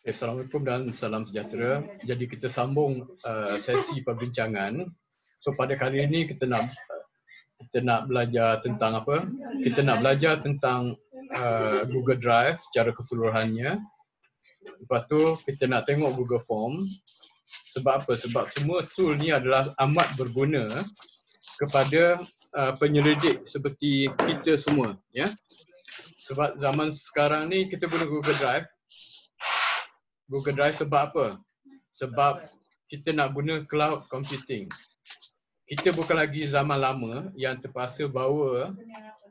Assalamualaikum dan salam sejahtera. Jadi kita sambung sesi perbincangan. So pada kali ini kita nak belajar tentang apa? Kita nak belajar tentang Google Drive secara keseluruhannya. Lepas tu kita nak tengok Google Form. Sebab apa? Sebab semua tool ni adalah amat berguna kepada penyelidik seperti kita semua, ya. Sebab zaman sekarang ni kita guna Google Drive. Google Drive sebab apa? Sebab kita nak guna cloud computing. Kita bukan lagi zaman lama yang terpaksa bawa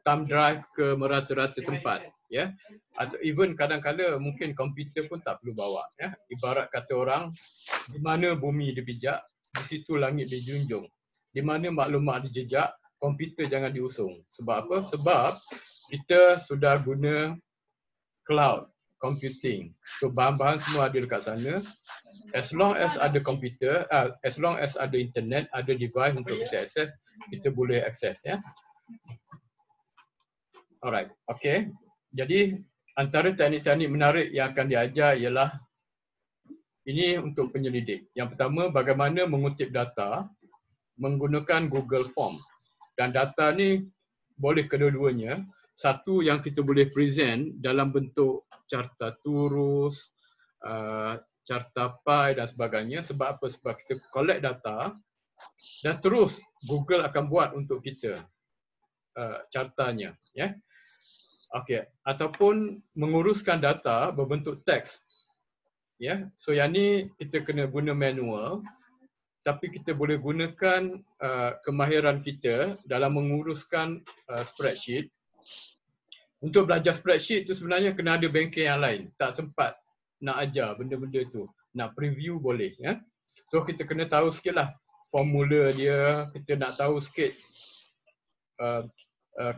thumb drive ke merata-rata tempat, ya. Atau even kadang-kadang mungkin komputer pun tak perlu bawa, ya. Ibarat kata orang, di mana bumi dipijak, di situ langit dijunjung. Di mana maklumat dijejak, komputer jangan diusung. Sebab apa? Sebab kita sudah guna cloud computing. So bahan-bahan semua ada dekat sana. As long as ada komputer, as long as ada internet, ada device untuk kita akses, kita boleh akses, ya. Alright, okay. Jadi antara teknik-teknik menarik yang akan diajar ialah ini untuk penyelidik. Yang pertama, bagaimana mengutip data menggunakan Google Form. Dan data ni boleh kedua-duanya. Satu yang kita boleh present dalam bentuk carta turus, carta pie dan sebagainya. Sebab apa? Sebab kita collect data dan terus Google akan buat untuk kita cartanya, ya. Okey, ataupun menguruskan data berbentuk teks. Ya. So yang ni kita kena guna manual, tapi kita boleh gunakan kemahiran kita dalam menguruskan spreadsheet. Untuk belajar spreadsheet tu sebenarnya kena ada bengkel yang lain. Tak sempat nak ajar benda-benda tu. Nak preview boleh, ya. So kita kena tahu sikit lah formula dia, kita nak tahu sikit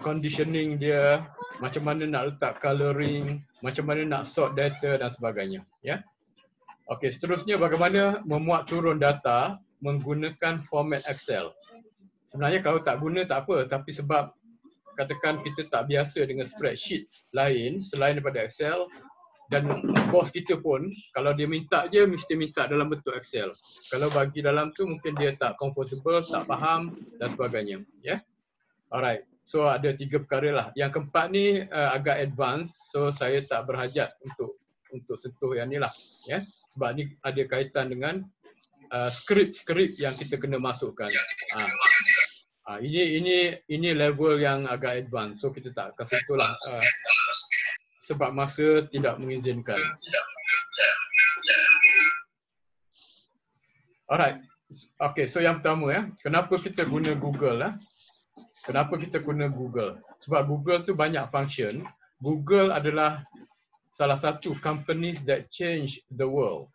conditioning dia, macam mana nak letak coloring, macam mana nak sort data dan sebagainya, ya. Okey, seterusnya bagaimana memuat turun data menggunakan format Excel. Sebenarnya kalau tak guna tak apa, tapi sebab katakan kita tak biasa dengan spreadsheet lain selain daripada Excel, dan bos kita pun kalau dia minta je mesti minta dalam bentuk Excel. Kalau bagi dalam tu mungkin dia tak comfortable, tak faham dan sebagainya, ya. Alright. So ada 3 perkara lah. Yang keempat ni agak advance, so saya tak berhajat untuk sentuh yang ni lah, ya. Sebab ni ada kaitan dengan skrip-skrip yang kita kena masukkan. Ini level yang agak advance, so kita tak akan sentuh lah sebab masa tidak mengizinkan. Alright. Okay, so yang pertama, ya, kenapa kita guna Google, lah? Kenapa kita guna Google? Sebab Google tu banyak function. Google adalah salah satu companies that change the world,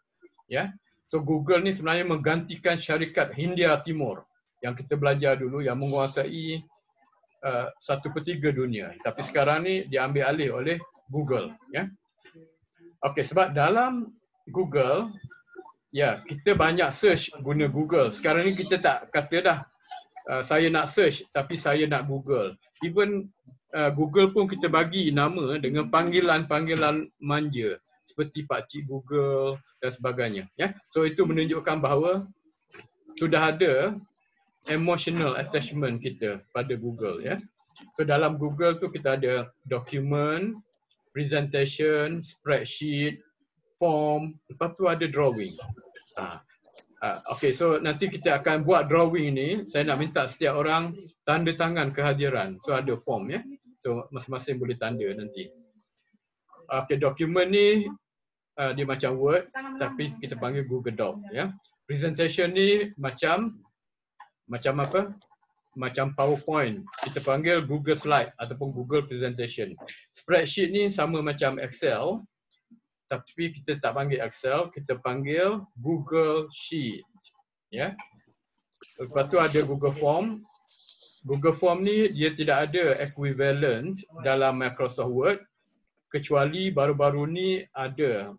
ya. So Google ni sebenarnya menggantikan syarikat Hindia Timur yang kita belajar dulu yang menguasai 1/3 dunia. Tapi sekarang ni diambil alih oleh Google, ya. Okey, sebab dalam Google, ya, kita banyak search guna Google. Sekarang ni kita tak kata dah saya nak search tapi saya nak Google. Even Google pun kita bagi nama dengan panggilan-panggilan manja seperti Pak Cik Google dan sebagainya, ya. So itu menunjukkan bahawa sudah ada emotional attachment kita pada Google, ya. So dalam Google tu kita ada document, presentation, spreadsheet, form, lepas tu ada drawing. Okay, so nanti kita akan buat drawing ni. Saya nak minta setiap orang tanda tangan kehadiran. So ada form, ya. So masing-masing boleh tanda nanti. Okay, dokumen ni dia macam Word tapi kita panggil Google Doc, ya. Presentation ni macam apa? Macam PowerPoint. Kita panggil Google Slide ataupun Google Presentation. Spreadsheet ni sama macam Excel, tapi kita tak panggil Excel, kita panggil Google Sheet, ya. Lepas tu ada Google Form. Google Form ni dia tidak ada equivalent dalam Microsoft Word, kecuali baru-baru ni ada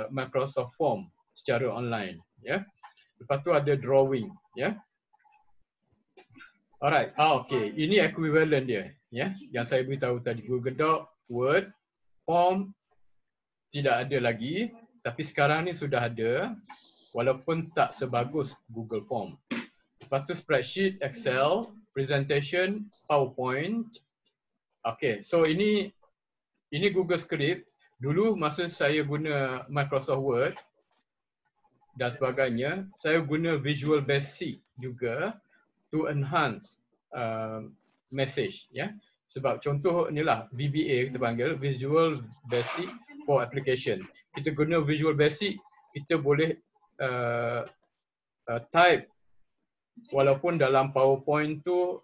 Microsoft Form secara online, ya. Lepas tu ada drawing, ya. Alright, okay. Ini equivalent dia, ya. Yang saya beritahu tadi, Google Doc, Word, Form tidak ada lagi. Tapi sekarang ni sudah ada walaupun tak sebagus Google Form. Lepas tu spreadsheet, Excel, presentation, PowerPoint. Okay, so ini Google Script. Dulu masa saya guna Microsoft Word dan sebagainya, saya guna Visual Basic juga to enhance message, ya. Sebab contoh inilah VBA kita panggil, Visual Basic for Application. Kita guna Visual Basic, kita boleh type walaupun dalam PowerPoint tu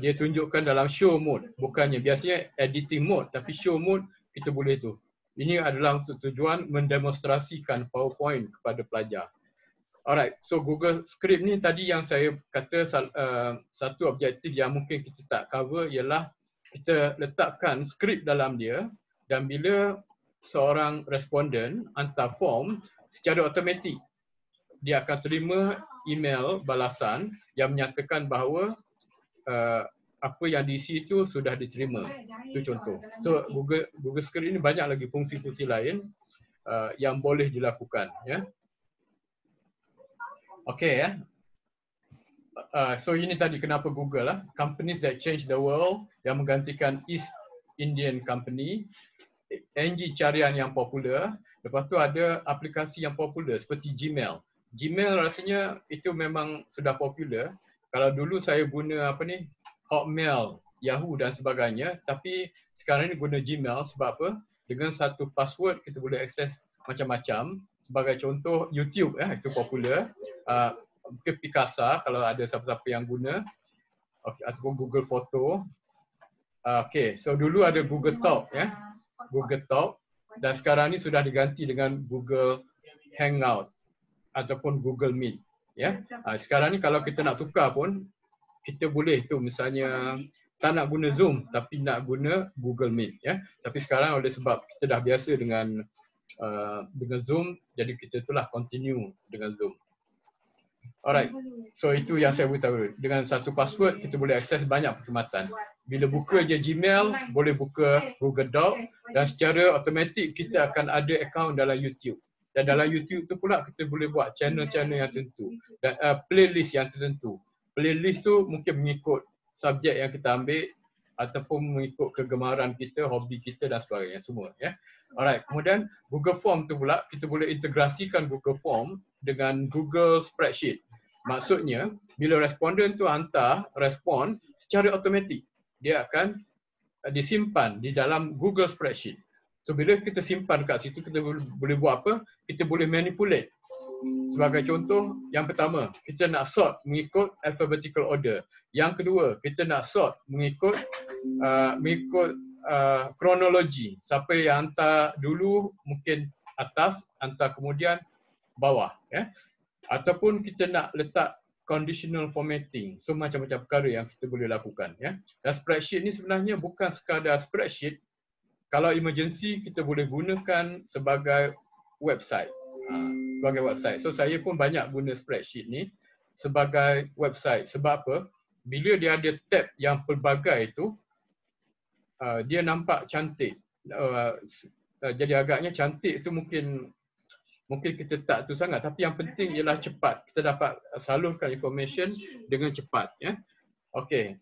dia tunjukkan dalam show mode, bukannya biasanya editing mode, tapi show mode kita boleh tu. Ini adalah untuk tujuan mendemonstrasikan PowerPoint kepada pelajar. Alright, so Google Script ni tadi yang saya kata satu objektif yang mungkin kita tak cover ialah kita letakkan skrip dalam dia, dan bila seorang responden hantar form, secara automatik dia akan terima email balasan yang menyatakan bahawa apa yang diisi itu sudah diterima. Itu contoh. So Google Script ini banyak lagi fungsi-fungsi lain yang boleh dilakukan, ya. Okay, ya. So ini tadi kenapa Google lah. Companies that change the world, yang menggantikan East Indian Company. NG carian yang popular. Lepas tu ada aplikasi yang popular seperti Gmail. Gmail rasanya itu memang sudah popular. Kalau dulu saya guna Hotmail, Yahoo dan sebagainya, tapi sekarang ni guna Gmail sebab apa? Dengan satu password kita boleh akses macam-macam. Sebagai contoh YouTube, itu popular. Mungkin Picasa kalau ada siapa-siapa yang guna, ataupun Google Photo. Okay, so dulu ada Google Talk, Google Talk, dan sekarang ni sudah diganti dengan Google Hangout ataupun Google Meet, ya. Sekarang ni kalau kita nak tukar pun kita boleh tu, misalnya tak nak guna Zoom tapi nak guna Google Meet, ya. Tapi sekarang oleh sebab kita dah biasa dengan Zoom, jadi kita itulah continue dengan Zoom. Alright, so itu yang saya beritahu. Dengan satu password kita boleh akses banyak perkhidmatan. Bila buka je Gmail, boleh buka Google Doc, dan secara automatik kita akan ada akaun dalam YouTube. Dan dalam YouTube tu pula kita boleh buat channel-channel yang tertentu dan playlist yang tertentu. Playlist tu mungkin mengikut subjek yang kita ambil ataupun mengikut kegemaran kita, hobi kita dan sebagainya semua, ya. Alright, kemudian Google Form tu pula kita boleh integrasikan Google Form dengan Google Spreadsheet. Maksudnya bila responden tu hantar respon, secara automatik dia akan disimpan di dalam Google Spreadsheet. So bila kita simpan kat situ, kita boleh buat apa? Kita boleh manipulate. Sebagai contoh, yang pertama, kita nak sort mengikut alphabetical order. Yang kedua, kita nak sort mengikut kronologi. Siapa yang hantar dulu mungkin atas, hantar kemudian bawah, ya. Ataupun kita nak letak conditional formatting. So macam-macam perkara yang kita boleh lakukan, ya. Dan spreadsheet ni sebenarnya bukan sekadar spreadsheet. Kalau emergency kita boleh gunakan sebagai website. Sebagai website. So saya pun banyak guna spreadsheet ni sebagai website. Sebab apa? Bila dia ada tab yang pelbagai itu, dia nampak cantik. Jadi agaknya cantik itu mungkin kita tak tu sangat, tapi yang penting ialah cepat. Kita dapat salurkan information dengan cepat, ya. Okey.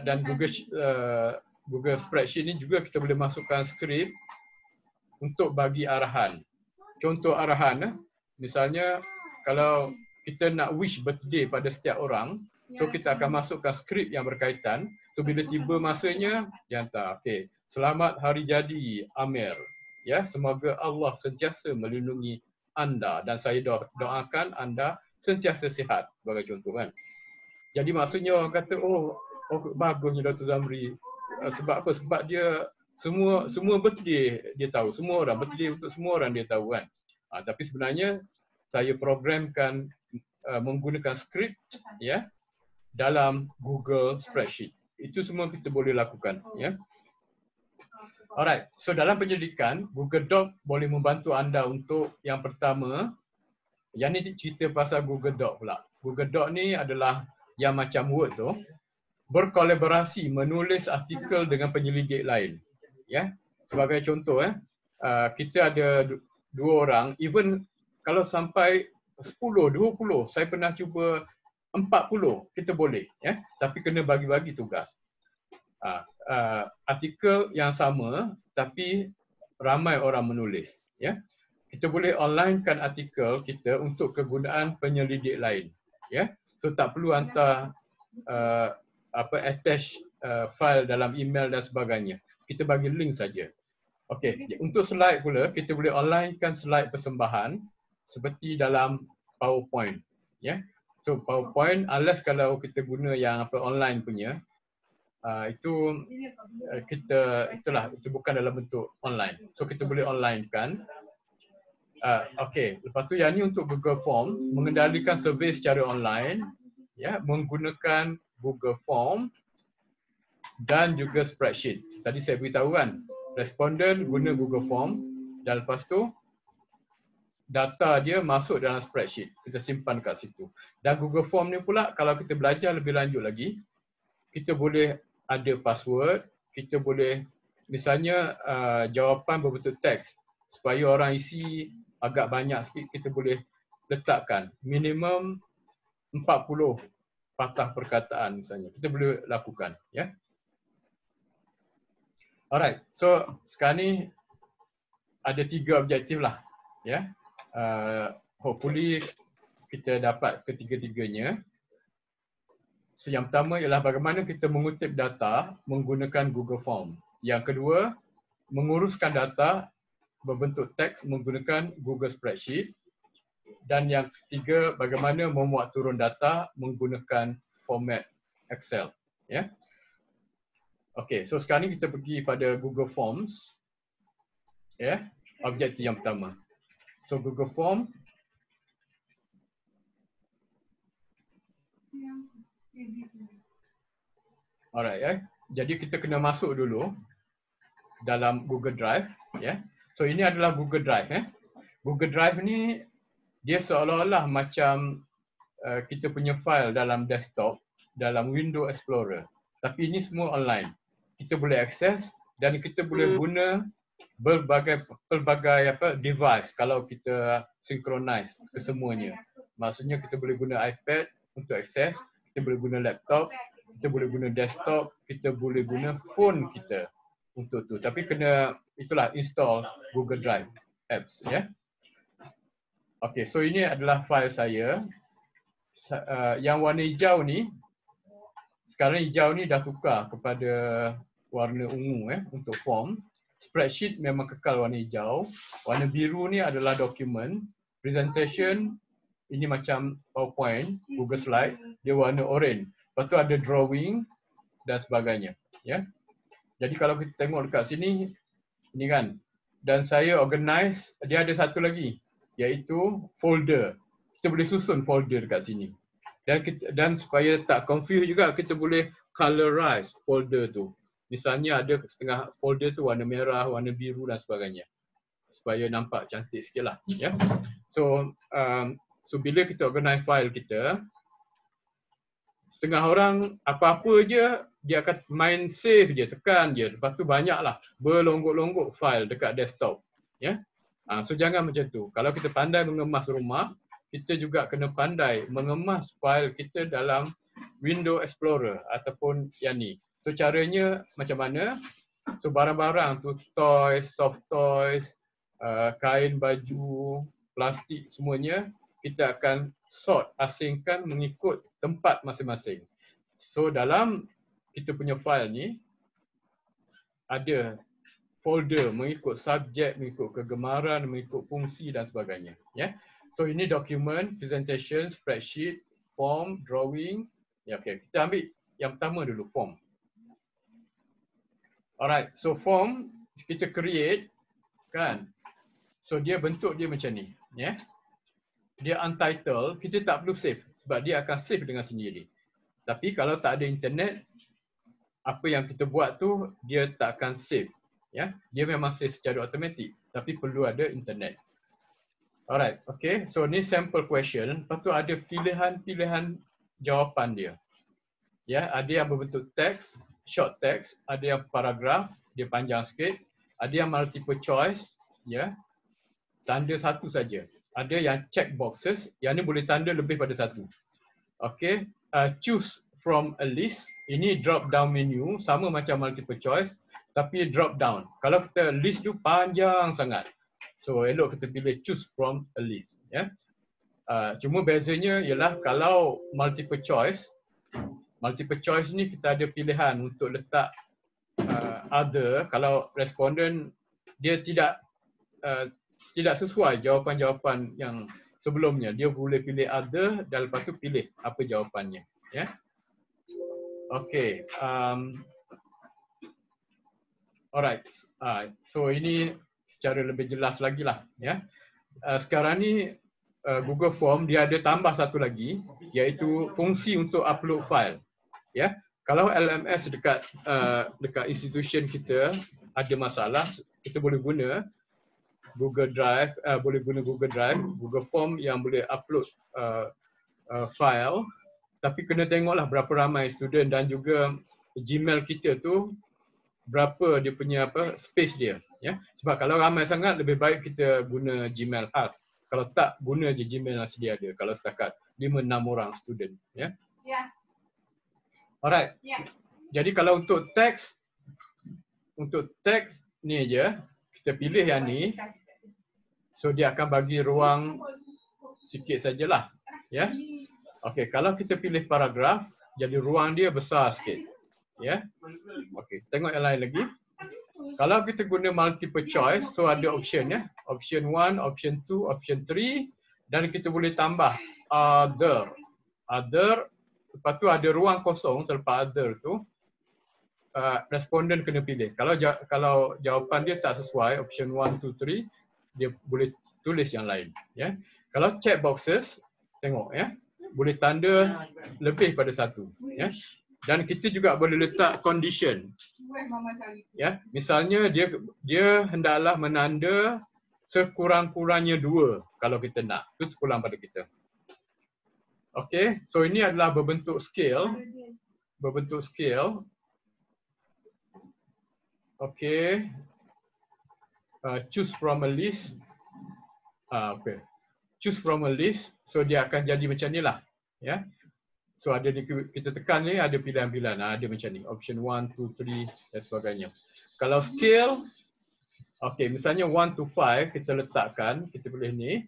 Dan Google Spreadsheet ni juga kita boleh masukkan skrip untuk bagi arahan. Contoh arahan, misalnya kalau kita nak wish birthday pada setiap orang, so kita akan masukkan skrip yang berkaitan. So bila tiba masanya, dia hantar, okey, selamat hari jadi Amir. Ya, semoga Allah sentiasa melindungi anda dan saya doakan anda sentiasa sihat, sebagai contoh, kan. Jadi maksudnya orang kata, oh bagusnya Dr. Zamri. Sebab apa? Sebab dia semua birthday dia tahu, semua orang birthday untuk semua orang dia tahu, kan. Tapi sebenarnya saya programkan menggunakan skrip, ya, dalam Google Spreadsheet. Itu semua kita boleh lakukan, ya. Alright, so dalam penyelidikan, Google Doc boleh membantu anda untuk yang pertama, yang ni cerita pasal Google Doc pula. Google Doc ni adalah yang macam Word tu, berkolaborasi menulis artikel dengan penyelidik lain. Ya, sebagai contoh, kita ada dua orang, even kalau sampai 10, 20, saya pernah cuba 40, kita boleh, ya. Tapi kena bagi-bagi tugas. Artikel yang sama tapi ramai orang menulis, ya. Kita boleh onlinekan artikel kita untuk kegunaan penyelidik lain, ya. So tak perlu hantar attach file dalam email dan sebagainya. Kita bagi link saja. Okey, untuk slide pula kita boleh onlinekan slide persembahan seperti dalam PowerPoint, ya. So PowerPoint unless kalau kita guna yang online punya, itu itu bukan dalam bentuk online. So kita boleh onlinekan. Okey, lepas tu yang ni untuk Google Form, mengendalikan survey secara online, ya, menggunakan Google Form dan juga spreadsheet. Tadi saya beritahu kan, responden guna Google Form dan lepas tu data dia masuk dalam spreadsheet. Kita simpan kat situ. Dan Google Form ni pula kalau kita belajar lebih lanjut lagi, kita boleh ada password, kita boleh misalnya jawapan berbentuk teks supaya orang isi agak banyak sikit, kita boleh letakkan minimum 40 patah perkataan misalnya. Kita boleh lakukan, ya. Alright, so sekarang ni ada 3 objektif lah, ya. Hopefully kita dapat ketiga-tiganya. So yang pertama ialah bagaimana kita mengutip data menggunakan Google Form. Yang kedua, menguruskan data berbentuk teks menggunakan Google Spreadsheet. Dan yang ketiga, bagaimana memuat turun data menggunakan format Excel. Ya. Okey, so sekarang ni kita pergi pada Google Forms. Ya, objektif yang pertama. So Google Form. Alright, ya. Jadi kita kena masuk dulu dalam Google Drive, ya. So ini adalah Google Drive, ya. Google Drive ni dia seolah-olah macam kita punya file dalam desktop, dalam Windows Explorer. Tapi ini semua online. Kita boleh akses dan kita boleh guna pelbagai device kalau kita synchronize kesemuanya. Maksudnya kita boleh guna iPad untuk akses, kita boleh guna laptop, kita boleh guna desktop, kita boleh guna phone kita untuk tu. Tapi kena itulah install Google Drive apps, ya. Okey, so ini adalah file saya. Yang warna hijau ni, sekarang hijau ni dah tukar kepada warna ungu untuk form. Spreadsheet memang kekal warna hijau. Warna biru ni adalah dokumen. Presentation ini macam PowerPoint, Google Slide, dia warna orange. Lepas tu ada drawing dan sebagainya, ya. Jadi kalau kita tengok dekat sini, ini kan. Dan saya organize, dia ada satu lagi iaitu folder. Kita boleh susun folder dekat sini. Dan supaya tak confuse juga, kita boleh colorize folder tu. Misalnya ada setengah folder tu warna merah, warna biru dan sebagainya. Supaya nampak cantik sikit lah, ya. So bila kita organize file kita, setengah orang apa-apa je, dia akan main save je, tekan je. Lepas tu banyaklah berlonggok-longgok file dekat desktop, ya. So jangan macam tu. Kalau kita pandai mengemas rumah, kita juga kena pandai mengemas file kita dalam Windows Explorer ataupun yang ni. So caranya macam mana? So barang-barang tu, toys, soft toys, kain baju, plastik semuanya, kita akan sort, asingkan mengikut tempat masing-masing. So dalam kita punya file ni ada folder mengikut subjek, mengikut kegemaran, mengikut fungsi dan sebagainya, ya. So ini dokumen, presentation, spreadsheet, form, drawing. Ya, okey. Kita ambil yang pertama dulu, form. Alright, so form kita create kan. So dia bentuk dia macam ni, ya. Dia untitled, kita tak perlu save sebab dia akan save dengan sendiri. Tapi kalau tak ada internet, apa yang kita buat tu dia tak akan save, ya. Dia memang save secara automatik, tapi perlu ada internet. Alright, okay. So ni sample question. Lepas tu ada pilihan-pilihan jawapan dia. Ya, ada yang berbentuk teks, short text, ada yang paragraf, dia panjang sikit, ada yang multiple choice, ya, tanda satu saja. Ada yang check boxes, yang ni boleh tanda lebih pada satu. Okay, choose from a list. Ini drop down menu, sama macam multiple choice, tapi drop down. Kalau kita list tu panjang sangat, so elok kita pilih choose from a list. Ya, cuma bezanya ialah kalau multiple choice ni kita ada pilihan untuk letak other. Kalau responden dia tidak sesuai jawapan-jawapan yang sebelumnya, dia boleh pilih other dan lepas tu pilih apa jawapannya. Ya. Okay. Alright. So ini secara lebih jelas lagi lah. Ya. Sekarang ni Google Form dia ada tambah satu lagi, iaitu fungsi untuk upload file. Ya. Kalau LMS dekat institution kita ada masalah, kita boleh guna Google Drive, Google Form yang boleh upload file, tapi kena tengoklah berapa ramai student dan juga Gmail kita tu berapa dia punya space dia, ya. Sebab kalau ramai sangat lebih baik kita guna Gmail khas. Kalau tak, guna je Gmail yang sedia ada kalau setakat 5-6 orang student, ya. Ya. Alright. Ya. Jadi kalau untuk teks ni aja, kita pilih yang ni. So dia akan bagi ruang sikit sajalah, ya. Okey, kalau kita pilih paragraf, jadi ruang dia besar sikit, ya. Okey, tengok yang lain lagi. Kalau kita guna multiple choice, so ada option, ya. Option 1, option 2, option 3 dan kita boleh tambah other. Lepas tu ada ruang kosong selepas other tu. Responden kena pilih. Kalau jawapan dia tak sesuai option 1, 2, 3, dia boleh tulis yang lain, ya. Kalau check boxes, tengok, ya, boleh tanda lebih pada satu, ya. Dan kita juga boleh letak condition, ya. Misalnya dia hendaklah menanda sekurang-kurangnya 2 kalau kita nak. Itu kurang pada kita. Okey, so ini adalah berbentuk scale. Okey. Choose from a list. Okay. Choose from a list. So dia akan jadi macam ni lah, ya. So ada kita tekan ni ada pilihan-pilihan. Ada macam ni. Option 1, 2, 3 dan sebagainya. Kalau scale, okay, misalnya 1 to 5 kita letakkan, kita pilih ni.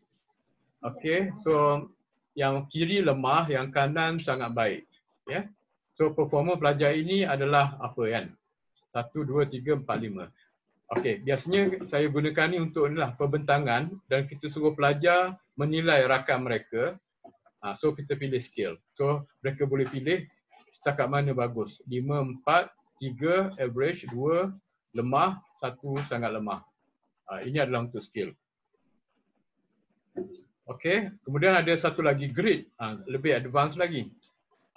Okay, so yang kiri lemah, yang kanan sangat baik, ya. So performa pelajar ini adalah apa kan? 1, 2, 3, 4, 5. Okey, biasanya saya gunakan ni untuk inilah pembentangan dan kita suruh pelajar menilai rakam mereka. So kita pilih scale. So mereka boleh pilih setakat mana bagus. 5, 4, 3, average, 2, lemah, 1 sangat lemah. Ini adalah untuk scale. Okey, kemudian ada satu lagi grid, lebih advance lagi.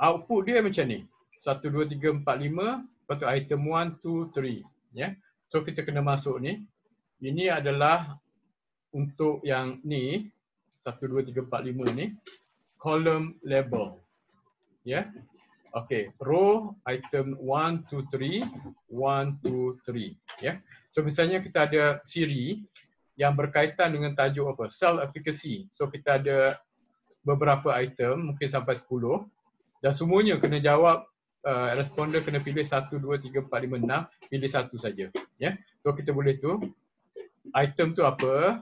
Output dia macam ni. 1, 2, 3, 4, 5, lepas tu item 1, 2, 3. Ya. So kita kena masuk ni. Ini adalah untuk yang ni 1, 2, 3, 4, 5 ni column label. Ya. Okey, row item 1, 2, 3, 1, 2, 3. Ya. So misalnya kita ada siri yang berkaitan dengan tajuk apa? Self efficacy. So kita ada beberapa item, mungkin sampai 10 dan semuanya kena jawab. Responder kena pilih 1, 2, 3, 4, 5, 6, pilih satu saja. Ya. So kita boleh tu, item tu apa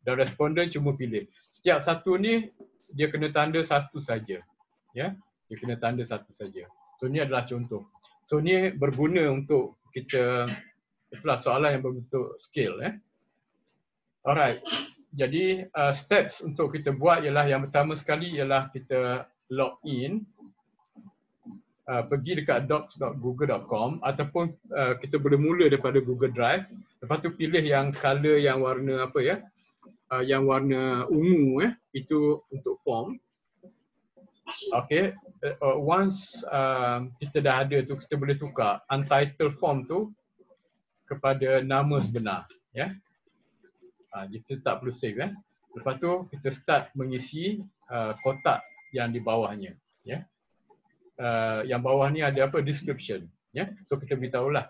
dan responder cuma pilih. Setiap satu ni dia kena tanda satu saja. Ya. Dia kena tanda satu saja. So ni adalah contoh. So ni berguna untuk kita, itulah soalan yang berbentuk scale. Alright. Jadi steps untuk kita buat ialah yang pertama sekali ialah kita log in. Pergi dekat docs.google.com ataupun kita boleh mula daripada Google Drive. Lepas tu pilih yang color yang warna apa ya? Yang warna ungu itu untuk form. Okay. Once kita dah ada tu, kita boleh tukar untitled form tu kepada nama sebenar, ya. Kita tak perlu save Lepas tu kita start mengisi kotak yang di bawahnya, ya. Yang bawah ni ada apa? Description, ya. So kita beritahulah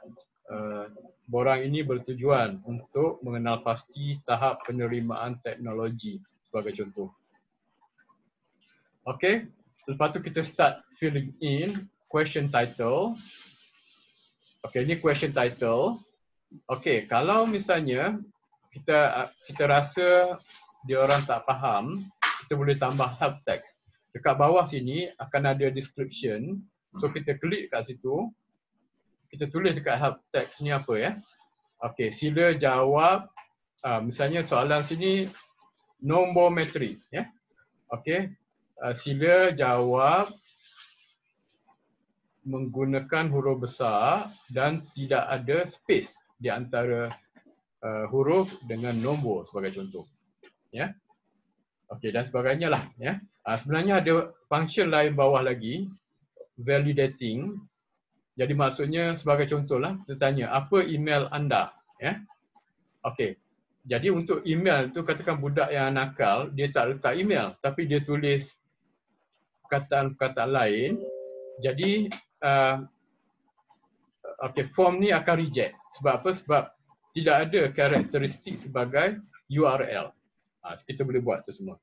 borang ini bertujuan untuk mengenal pasti tahap penerimaan teknologi sebagai contoh. Okey, lepas tu kita start filling in question title. Okey, ini question title. Okey, kalau misalnya kita rasa dia orang tak faham, kita boleh tambah help text. Dekat bawah sini akan ada description. So kita klik kat situ. Kita tulis dekat help text ni apa ya. Okey, sila jawab misalnya soalan sini nombor metrik ya. Okey, sila jawab menggunakan huruf besar dan tidak ada space di antara huruf dengan nombor sebagai contoh. Ya. Okey, dan sebagainya lah ya. Sebenarnya ada function lain bawah lagi, validating. Jadi maksudnya sebagai contohlah kita tanya apa email anda ya. Okey. Jadi untuk email tu katakan budak yang nakal dia tak letak email tapi dia tulis perkataan-perkataan lain. Jadi okey, form ni akan reject. Sebab apa? Sebab tidak ada karakteristik sebagai URL. Kita boleh buat tu semua.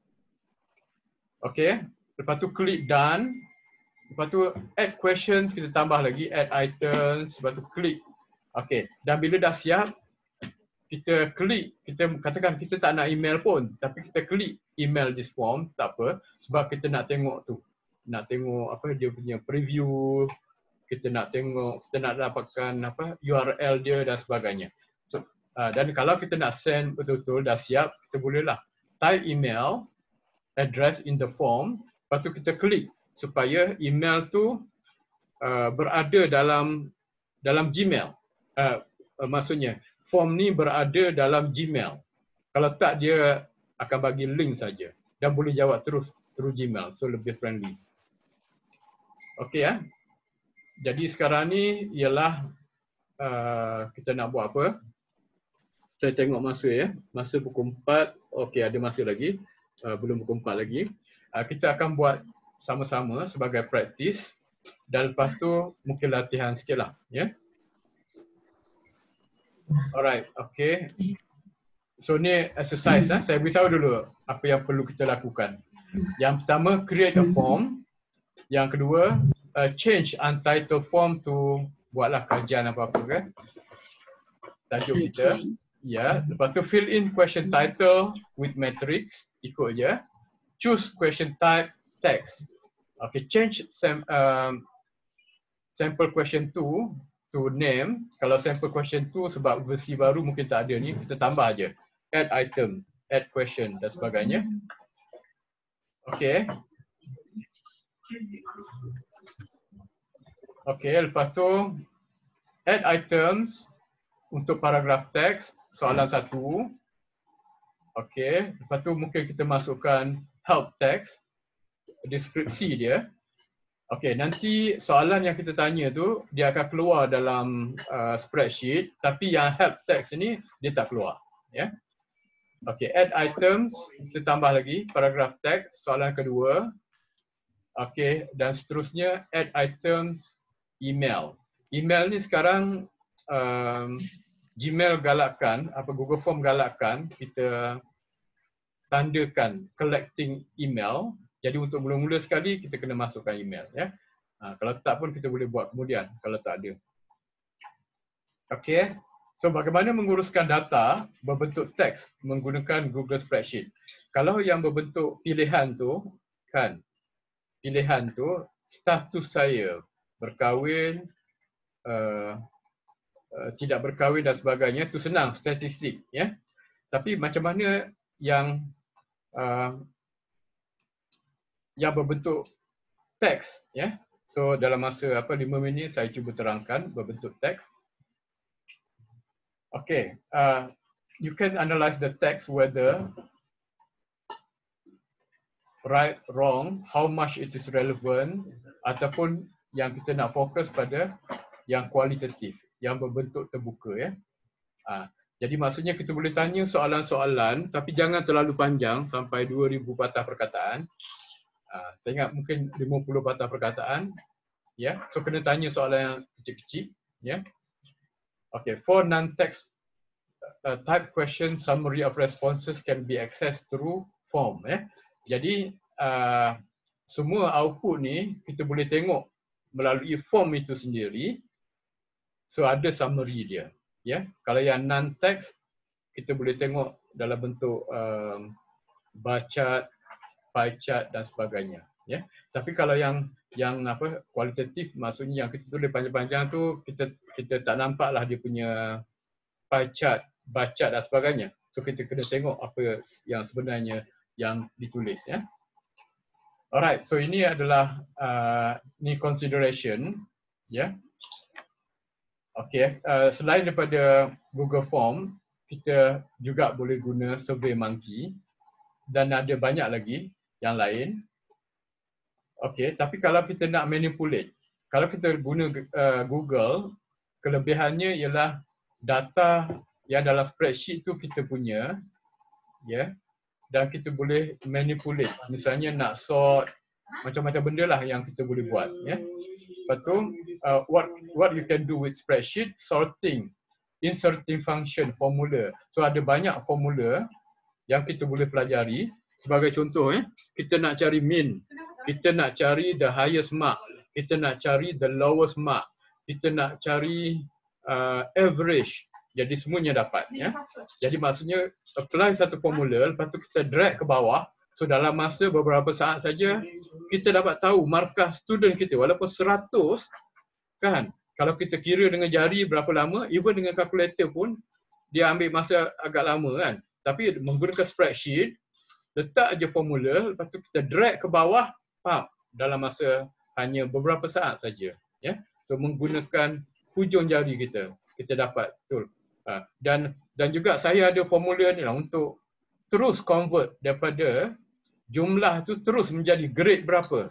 Okey, lepas tu klik done. Lepas tu add questions, kita tambah lagi add items, lepas tu klik. Okey, dan bila dah siap, kita klik, kita katakan kita tak nak email pun, tapi kita klik email this form, tak apa, sebab kita nak tengok tu. Nak tengok apa dia punya preview, kita nak tengok, kita nak dapatkan apa URL dia dan sebagainya. So, dan kalau kita nak send betul-betul dah siap, kita bolehlah type email address in the form, lepas tu kita klik supaya email tu berada dalam Gmail. Maksudnya form ni berada dalam Gmail. Kalau tak dia akan bagi link saja dan boleh jawab terus through Gmail, so lebih friendly. Okey ya. Jadi sekarang ni ialah kita nak buat apa? Saya tengok masa ya. Masa pukul 4. Okey, ada masa lagi. Belum pukul 4 lagi. Kita akan buat sama-sama sebagai praktis dan lepas tu mungkin latihan sikitlah ya. Alright, okey. So ni exercise saya beritahu dulu apa yang perlu kita lakukan. Yang pertama, create a form. Yang kedua, change untitled form to buatlah kajian apa-apa kan. Tajuk kita. Ya, lepas tu fill in question title with matrix, ikut je. Choose question type text. Okay, change sample question 2 to name. Kalau sample question 2 sebab versi baru mungkin tak ada ni, kita tambah aja. Add item, add question dan sebagainya. Okay. Okay, lepas tu add items untuk paragraph text soalan 1. Okay, lepas tu mungkin kita masukkan help text, deskripsi dia. Okey, nanti soalan yang kita tanya tu dia akan keluar dalam spreadsheet, tapi yang help text ni dia tak keluar, ya. Okey, add items, kita tambah lagi paragraph text soalan kedua. Okey, dan seterusnya add items email. Email ni sekarang Gmail galakkan, Google Form galakkan kita tandakan collecting email. Jadi untuk mula-mula sekali kita kena masukkan email ya. Kalau tak pun kita boleh buat kemudian kalau tak ada. Okey. So bagaimana menguruskan data berbentuk teks menggunakan Google Spreadsheet? Kalau yang berbentuk pilihan tu kan. Pilihan tu status saya berkahwin, tidak berkahwin dan sebagainya, tu senang statistik ya. Tapi macam mana yang berbentuk teks ya. So dalam masa 5 minit saya cuba terangkan berbentuk teks. Okay, you can analyze the text whether right, wrong, how much it is relevant, ataupun yang kita nak fokus pada yang kualitatif, yang berbentuk terbuka ya. Jadi maksudnya kita boleh tanya soalan-soalan tapi jangan terlalu panjang sampai 2000 patah perkataan. Saya ingat mungkin 50 patah perkataan. Ya, so kena tanya soalan yang kecil-kecil. Ya. Okay, for non-text type question, summary of responses can be accessed through form. Jadi semua output ni kita boleh tengok melalui form itu sendiri. So ada summary dia. Kalau yang non-text kita boleh tengok dalam bentuk bar chart, pie chart dan sebagainya. Tapi kalau yang kualitatif, maksudnya yang kita tulis panjang-panjang tu kita tak nampak lah dia punya pie chart, bar chart dan sebagainya. So kita kena tengok apa yang sebenarnya yang ditulis. Alright, so ini adalah ni consideration. Okay, selain daripada Google Form, kita juga boleh guna SurveyMonkey dan ada banyak lagi yang lain. Okay, tapi kalau kita nak manipulate, kalau kita guna Google, kelebihannya ialah data yang dalam spreadsheet tu kita punya, dan kita boleh manipulate. Misalnya nak sort, macam-macam benda lah yang kita boleh buat. Lepas tu, what you can do with spreadsheet, sorting, inserting function, formula. So ada banyak formula yang kita boleh pelajari. Sebagai contoh, kita nak cari mean, kita nak cari the highest mark, kita nak cari the lowest mark, kita nak cari average. Jadi semuanya dapat. Jadi maksudnya apply satu formula, lepas tu kita drag ke bawah. So dalam masa beberapa saat saja kita dapat tahu markah student kita walaupun 100 kan. Kalau kita kira dengan jari berapa lama, even dengan calculator pun dia ambil masa agak lama kan. Tapi menggunakan spreadsheet, letak aja formula, lepas tu kita drag ke bawah, dalam masa hanya beberapa saat saja. So menggunakan hujung jari kita dapat betul. Dan juga saya ada formula ni lah untuk terus convert daripada jumlah tu terus menjadi grade berapa.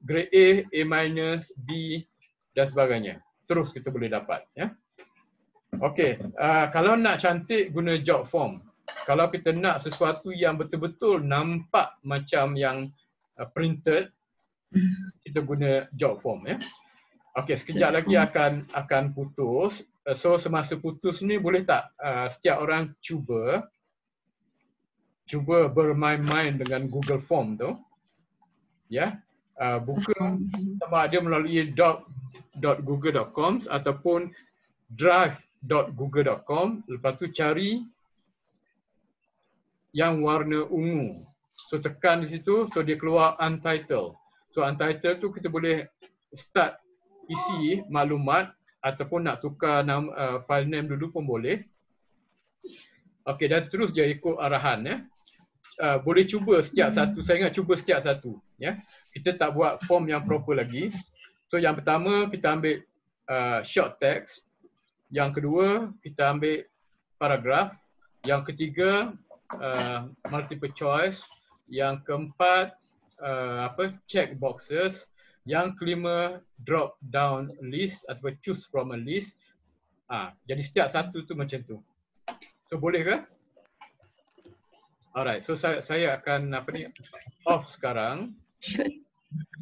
Grade A, A-, B dan sebagainya. Terus kita boleh dapat. Okey, kalau nak cantik guna job form. Kalau kita nak sesuatu yang betul-betul nampak macam yang printed, kita guna job form. Okey, sekejap lagi akan putus. So semasa putus ni boleh tak setiap orang cuba bermain-main dengan Google Form tu. Buka sama ada melalui doc.google.com ataupun drive.google.com, lepas tu cari yang warna ungu. So tekan di situ, so dia keluar untitled. So untitled tu kita boleh start isi maklumat ataupun nak tukar nama, file name dulu pun boleh. Okey, dan terus dia ikut arahan. Boleh cuba setiap satu, saya ingat cuba setiap satu. Kita tak buat form yang proper lagi. So yang pertama kita ambil short text. Yang kedua kita ambil paragraf. Yang ketiga multiple choice. Yang keempat check boxes. Yang kelima drop down list atau choose from a list. Jadi setiap satu tu macam tu. So boleh ke? Alright, so saya akan off sekarang.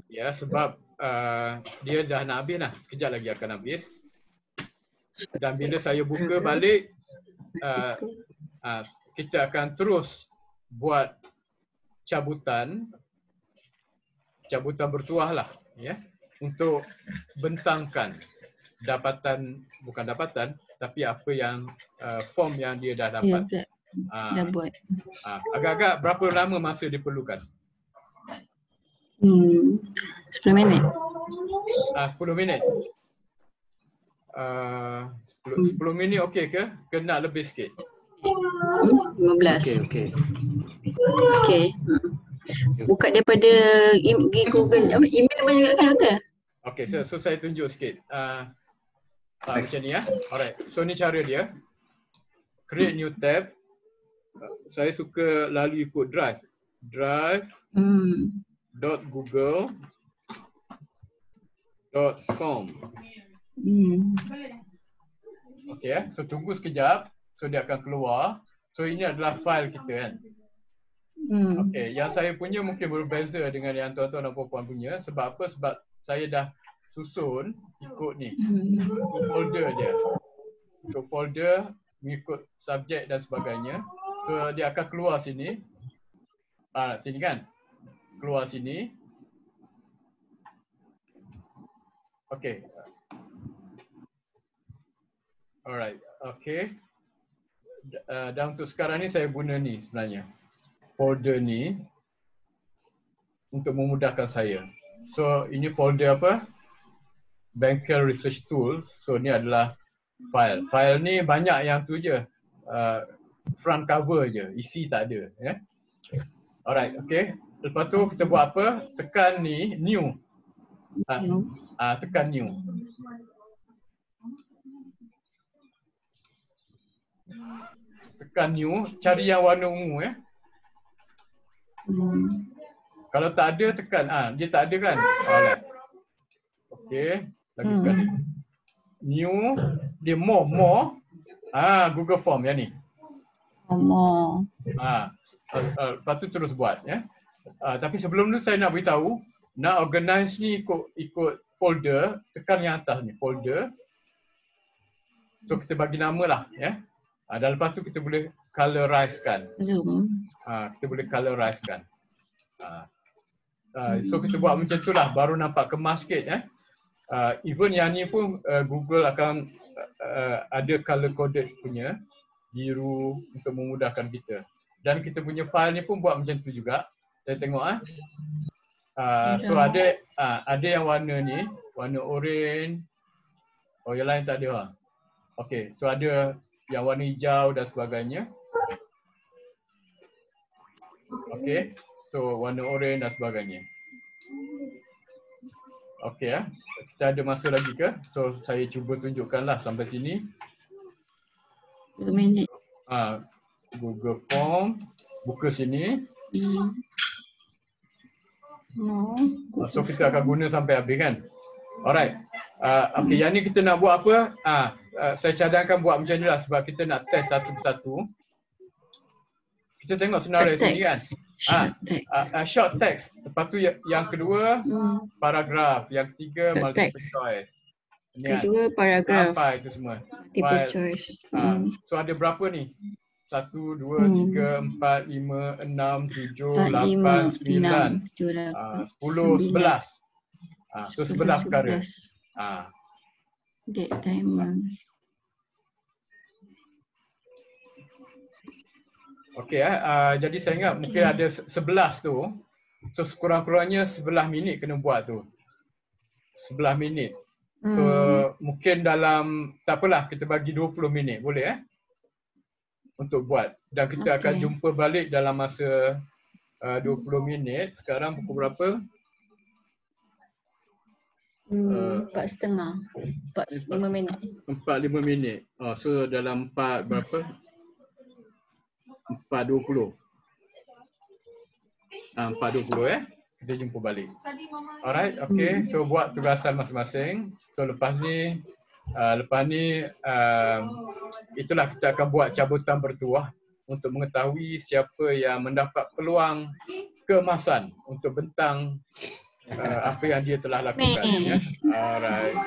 Sebab dia dah nak habis lah. Sekejap lagi akan habis. Dan bila saya buka balik, kita akan terus buat cabutan bertuah lah, untuk bentangkan bukan dapatan, tapi apa yang form yang dia dah dapat. Dah buat. Agak-agak berapa lama masa diperlukan? 10 minit. 10 minit. 10 minit okey ke? Kena lebih sikit. 15. Okey. Buka daripada Google. Email apa juga kan doktor? Okey, so saya tunjuk sikit. Macam ni Alright. So ni cara dia. Create new tab. Saya suka lalu ikut drive. drive.google.com. Okey so tunggu sekejap. So dia akan keluar. So ini adalah file kita kan. Okey, yang saya punya mungkin berbeza dengan yang tuan-tuan dan puan-puan punya. Sebab apa? Sebab saya dah susun ikut ni. Folder dia. untuk folder, mengikut subjek dan sebagainya. So dia akan keluar sini. Sini kan? Keluar sini. Okay. Alright, okay. Dan untuk sekarang ni saya guna ni sebenarnya. Folder ni untuk memudahkan saya. So ini folder apa? Banker Research Tool. So ni adalah file. File ni banyak yang tu je. Front cover je, isi tak ada. Ya? Alright, okay. Lepas tu kita buat apa? Tekan ni, new. Tekan new. Tekan new, cari yang warna ungu ya. Kalau tak ada tekan, dia tak ada kan? Alright. Okay, lagi sekali. New, dia more. Google Form yang ni. More. Lepas tu terus buat ya. Tapi sebelum tu saya nak beritahu, nak organize ni ikut folder, tekan yang atas ni, folder. So kita bagi nama lah ya. Dan lepas tu kita boleh colorizekan. Zoom. Kita boleh colorizekan. So kita buat macam tu lah, baru nampak kemas sikit ya. Even yang ni pun Google akan ada color coded punya biru untuk memudahkan kita. Dan kita punya file ni pun buat macam tu juga. Saya tengok so ada yang warna ni, warna orange. Oh yang lain tak ada. Okay, so ada yang warna hijau dan sebagainya. Okay, so warna orange dan sebagainya. Okay kita ada masa lagi ke? So saya cuba tunjukkanlah sampai sini. 2 minit. Google Form, buka sini. So kita akan guna sampai habis kan? Alright. Okay, yang ni kita nak buat apa? Saya cadangkan buat macam ni lah sebab kita nak test satu persatu. Kita tengok senarai sini kan? Short text. Lepas tu yang kedua paragraf, yang ketiga multiple choice. Kedua paragraf. Sampai itu semua. Multiple choice. So ada berapa ni? 1, 2, 3, 4, 5, 6, 7, 8, 9, 10, 11. So 11 perkara. Date timer. Okey jadi saya ingat mungkin ada 11 tu. So sekurang-kurangnya 11 minit kena buat tu. 11 minit. So mungkin dalam, tak apalah, kita bagi 20 minit boleh untuk buat. Dan kita akan jumpa balik dalam masa 20 minit. Sekarang pukul berapa? 4:30. 45 minit. 45 minit. So dalam 4 berapa? 4:20. 4:20 kita jumpa balik. Alright, okay. So buat tugasan masing-masing. So lepas ni itulah kita akan buat cabutan bertuah untuk mengetahui siapa yang mendapat peluang keemasan untuk bentang apa yang dia telah lakukan. Ya. Alright.